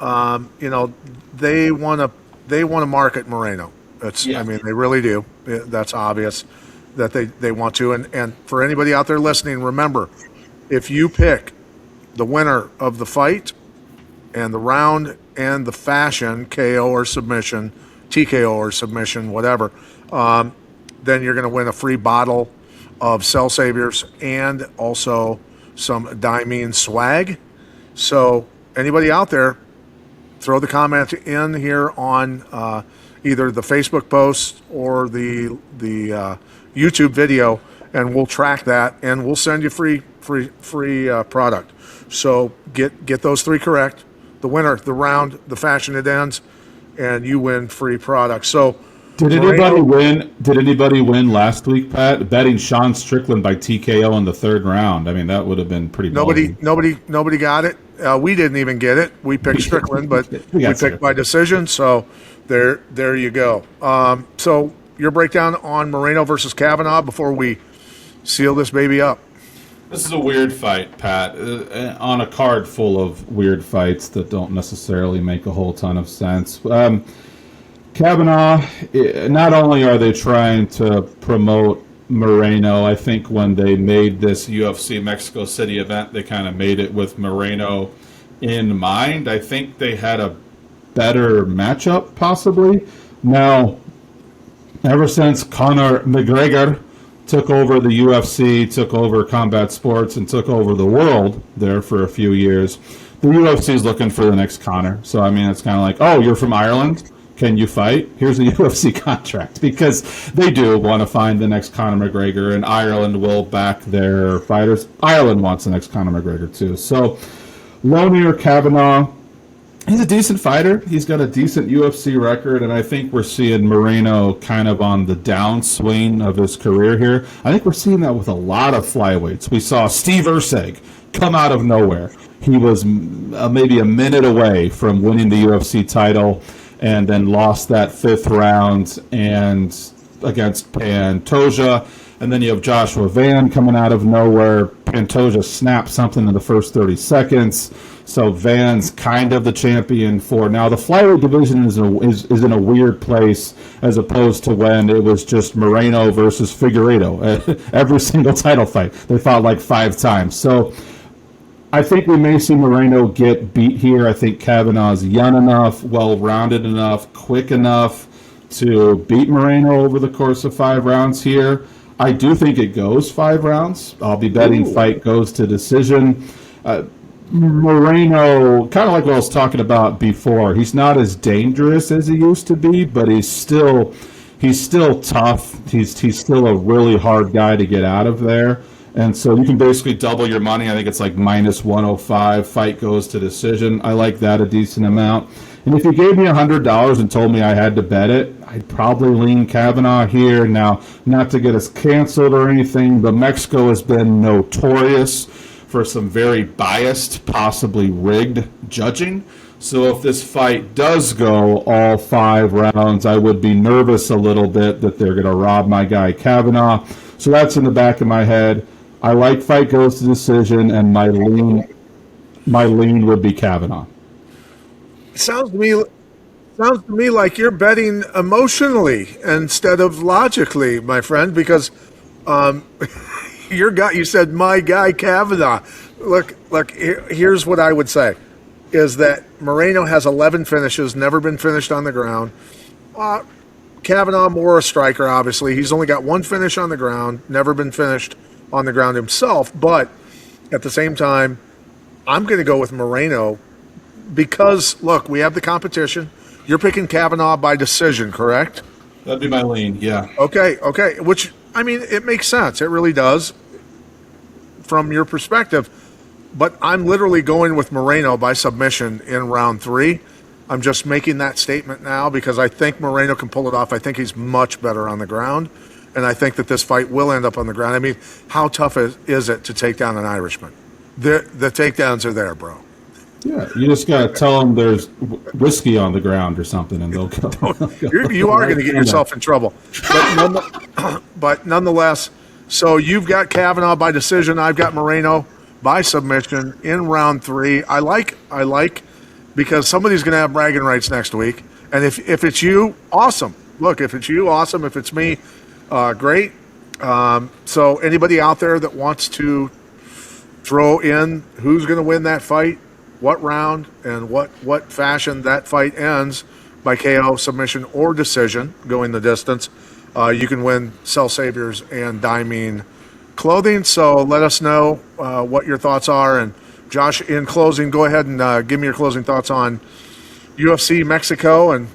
They want to market Moreno. I mean, they really do. That's obvious that they want to. And for anybody out there listening, remember, if you pick the winner of the fight and the round and the fashion, KO or submission, TKO or submission, whatever, then you're going to win a free bottle of Cell Saviors and also some Dimene swag. So anybody out there, throw the comment in here on either the Facebook post or the YouTube video, and we'll track that and we'll send you free product. So get those 3 correct. The winner, the round, the fashion it ends, and you win free product. So Did anybody win last week, Pat? Betting Sean Strickland by TKO in the 3rd round. I mean, that would have been pretty ballsy. Nobody got it. We didn't even get it. We picked Strickland, but we picked by decision. So there you go. So your breakdown on Moreno versus Kavanagh before we seal this baby up. This is a weird fight, Pat, on a card full of weird fights that don't necessarily make a whole ton of sense. Kavanagh, not only are they trying to promote Moreno, I think when they made this UFC Mexico City event, they kind of made it with Moreno in mind. I think they had a better matchup, possibly. Now, ever since Conor McGregor took over the UFC, took over combat sports, and took over the world there for a few years, the UFC is looking for the next Conor. So, I mean, it's kind of like, oh, you're from Ireland? can you fight? Here's a UFC contract, because they do want to find the next Conor McGregor, and Ireland will back their fighters. Ireland wants the next Conor McGregor too. So Loney or Kavanagh, he's a decent fighter. He's got a decent UFC record, and I think we're seeing Moreno kind of on the downswing of his career here. I think we're seeing that with a lot of flyweights. We saw Steve Erceg come out of nowhere. He was maybe a minute away from winning the UFC title, and then lost that 5th round and against Pantoja. And then you have Joshua Van coming out of nowhere. Pantoja snapped something in the first 30 seconds. So Van's kind of the champion for now. The flyweight division is in a weird place, as opposed to when it was just Moreno versus Figueiredo. Every single title fight, they fought like 5 times. So I think we may see Moreno get beat here. I think Kavanagh's young enough, well-rounded enough, quick enough to beat Moreno over the course of 5 rounds here. I do think it goes 5 rounds. I'll be betting fight goes to decision. Moreno, kind of like what I was talking about before, he's not as dangerous as he used to be, but he's still tough. He's still a really hard guy to get out of there. And so you can basically double your money. I think it's like minus 105. Fight goes to decision. I like that a decent amount. And if you gave me $100 and told me I had to bet it, I'd probably lean Kavanagh here. Now, not to get us canceled or anything, but Mexico has been notorious for some very biased, possibly rigged judging. So if this fight does go all 5 rounds, I would be nervous a little bit that they're going to rob my guy Kavanagh. So that's in the back of my head. I like fight goes to decision, and my lean would be Kavanagh. Sounds to me like you're betting emotionally instead of logically, my friend, because you said my guy Kavanagh. Look, here's what I would say is that Moreno has 11 finishes, never been finished on the ground. Kavanagh more a striker, obviously. He's only got 1 finish on the ground, never been finished on the ground himself, but at the same time, I'm going to go with Moreno because, look, we have the competition. You're picking Kavanagh by decision, correct? That'd be my lean, yeah. Okay. Which, I mean, it makes sense. It really does from your perspective. But I'm literally going with Moreno by submission in round 3. I'm just making that statement now because I think Moreno can pull it off. I think he's much better on the ground. And I think that this fight will end up on the ground. I mean, how tough is it to take down an Irishman? The takedowns are there, bro. Yeah, you just got to tell them there's whiskey on the ground or something, and they'll go. You are going to get yourself in trouble. But nonetheless, so you've got Kavanagh by decision. I've got Moreno by submission in round 3. I like because somebody's going to have bragging rights next week. And if it's you, awesome. Look, if it's you, awesome. If it's me, great. So anybody out there that wants to throw in who's going to win that fight, what round, and what fashion that fight ends by KO, submission, or decision, going the distance, you can win Cell Saviors and Diamine clothing. So let us know what your thoughts are. And Josh, in closing, go ahead and give me your closing thoughts on UFC Mexico and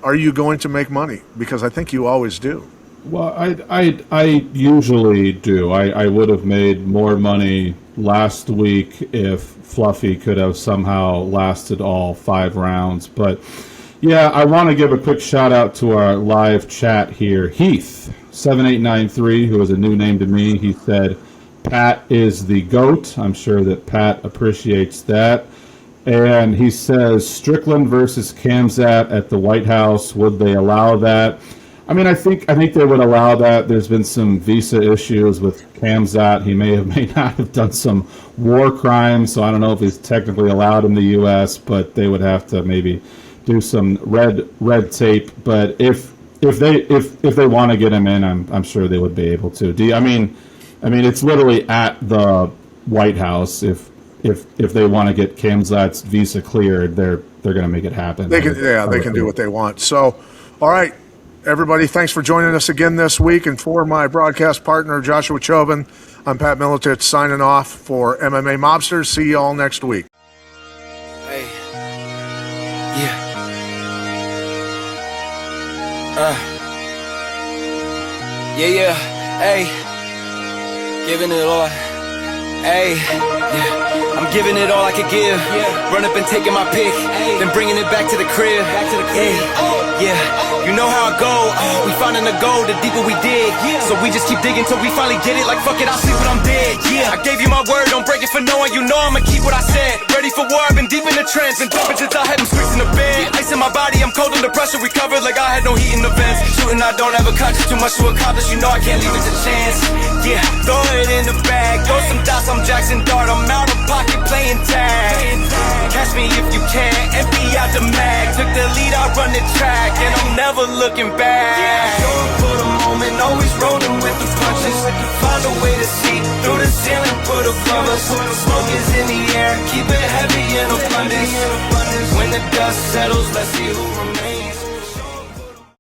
are you going to make money? Because I think you always do. Well, I usually do. I would have made more money last week if Fluffy could have somehow lasted all 5 rounds. But yeah, I want to give a quick shout out to our live chat here. Heath7893, who is a new name to me, he said, Pat is the GOAT. I'm sure that Pat appreciates that. And he says, Strickland versus Khamzat at the White House, would they allow that? I mean, I think they would allow that. There's been some visa issues with Khamzat. He may not have done some war crimes, so I don't know if he's technically allowed in the U.S., but they would have to maybe do some red tape. But if they want to get him in, I'm sure they would be able to. I mean, it's literally at the White House. If they want to get Khamzat's visa cleared, they're going to make it happen. They can do what they want. So, all right. Everybody, thanks for joining us again this week. And for my broadcast partner, Joshua Chauvin, I'm Pat Militich signing off for MMA Mobsters. See you all next week. Hey. Yeah. Yeah, hey, giving it all, hey, yeah, I'm giving it all I could give, run up and taking my pick, then bringing it back to the crib, hey, yeah, you know how it go, we finding the gold, the deeper we dig, so we just keep digging till we finally get it, like fuck it, I'll sleep when I'm dead, yeah, I gave you my word, don't break it for knowing, you know I'ma keep what I said, ready for war, I've been deep in the trance, been jumping since I had them streaks in the bed, ice in my body, I'm cold under pressure, recovered like I had no heat in the vents, shooting I don't have a conscience, too much to accomplish, you know I can't leave it to chance, yeah, throw it in the bag, throw some dots, I'm Jackson Dart, I'm out of pocket playing tag, catch me if you can, empty out the mag, took the lead, I run the track, and I'm never looking back, going for the moment, always rolling with the punches, find a way to see through the ceiling, put above us, smoke is in the air, keep it heavy in abundance, when the dust settles, let's see who remains.